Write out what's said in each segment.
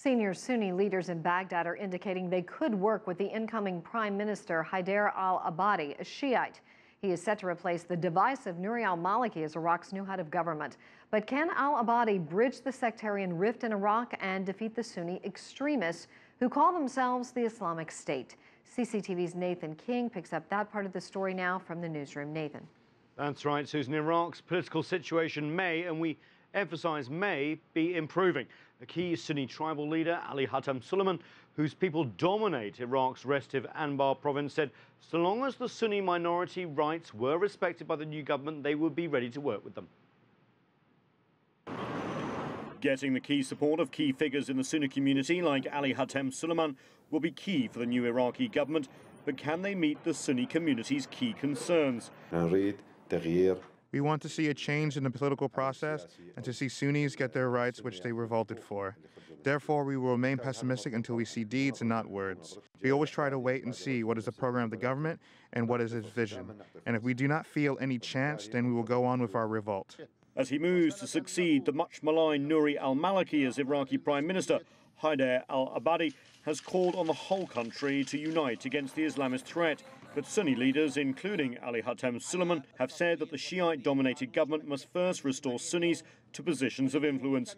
Senior Sunni leaders in Baghdad are indicating they could work with the incoming Prime Minister Haider al-Abadi, a Shiite. He is set to replace the divisive Nouri al-Maliki as Iraq's new head of government. But can al-Abadi bridge the sectarian rift in Iraq and defeat the Sunni extremists who call themselves the Islamic State? CCTV's Nathan King picks up that part of the story now from the newsroom. Nathan. That's right, Susan. Iraq's political situation may, and we emphasize may, be improving. A key Sunni tribal leader, Ali Hatem Suleiman, whose people dominate Iraq's restive Anbar province, said so long as the Sunni minority rights were respected by the new government, they would be ready to work with them. Getting the key support of key figures in the Sunni community like Ali Hatem Suleiman will be key for the new Iraqi government, but can they meet the Sunni community's key concerns? We want to see a change in the political process and to see Sunnis get their rights which they revolted for. Therefore, we will remain pessimistic until we see deeds and not words. We always try to wait and see what is the program of the government and what is its vision. And if we do not feel any chance, then we will go on with our revolt. As he moves to succeed the much maligned Nouri al-Maliki as Iraqi Prime Minister, Haider al-Abadi has called on the whole country to unite against the Islamist threat. But Sunni leaders, including Ali Hatem Suleiman, have said that the Shiite-dominated government must first restore Sunnis to positions of influence.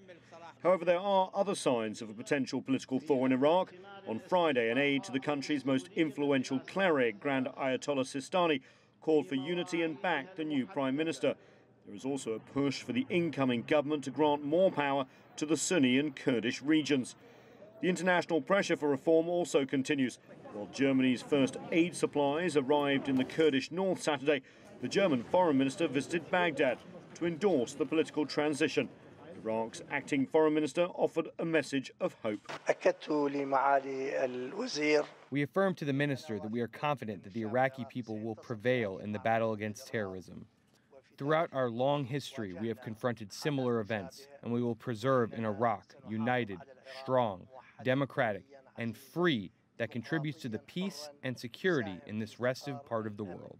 However, there are other signs of a potential political thaw in Iraq. On Friday, an aide to the country's most influential cleric, Grand Ayatollah Sistani, called for unity and backed the new Prime Minister. There is also a push for the incoming government to grant more power to the Sunni and Kurdish regions. The international pressure for reform also continues. While Germany's first aid supplies arrived in the Kurdish north Saturday, the German foreign minister visited Baghdad to endorse the political transition. Iraq's acting foreign minister offered a message of hope. We affirm to the minister that we are confident that the Iraqi people will prevail in the battle against terrorism. Throughout our long history, we have confronted similar events, and we will preserve an Iraq united, strong, democratic, and free that contributes to the peace and security in this restive part of the world.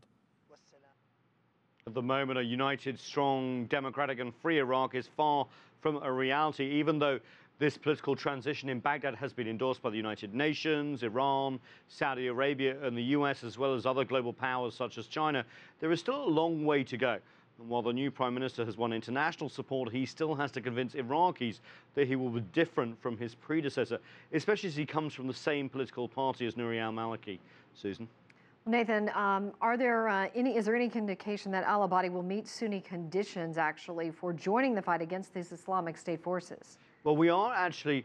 At the moment, a united, strong, democratic and free Iraq is far from a reality, even though this political transition in Baghdad has been endorsed by the United Nations, Iran, Saudi Arabia and the US, as well as other global powers such as China. There is still a long way to go. And while the new Prime Minister has won international support, he still has to convince Iraqis that he will be different from his predecessor, especially as he comes from the same political party as Nouri al-Maliki. Susan? Nathan, is there any indication that al-Abadi will meet Sunni conditions, actually, for joining the fight against these Islamic State forces? Well, we are actually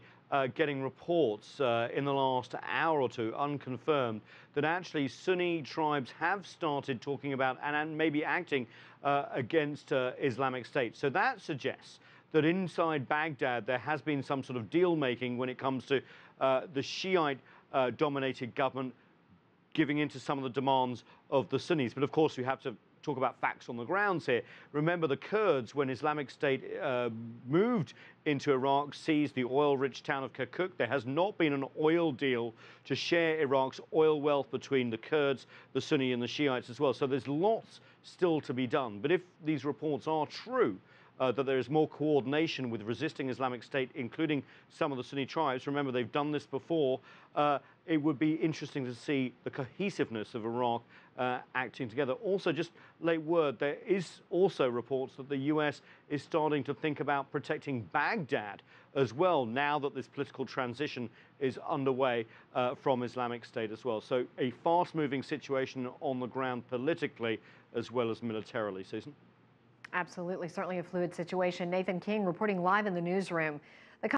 getting reports in the last hour or two, unconfirmed, that actually Sunni tribes have started talking about and maybe acting against Islamic State. So that suggests that inside Baghdad there has been some sort of deal-making when it comes to the Shiite-dominated government giving in to some of the demands of the Sunnis. But of course, we have to talk about facts on the grounds here. Remember, the Kurds, when Islamic State moved into Iraq, seized the oil-rich town of Kirkuk. There has not been an oil deal to share Iraq's oil wealth between the Kurds, the Sunni and the Shiites as well. So there's lots still to be done. But if these reports are true, that there is more coordination with resisting Islamic State, including some of the Sunni tribes. Remember, they've done this before. It would be interesting to see the cohesiveness of Iraq acting together. Also, just late word, there is also reports that the US is starting to think about protecting Baghdad as well, now that this political transition is underway from Islamic State as well. So a fast-moving situation on the ground politically as well as militarily. Susan? Absolutely, certainly a fluid situation. Nathan King reporting live in the newsroom.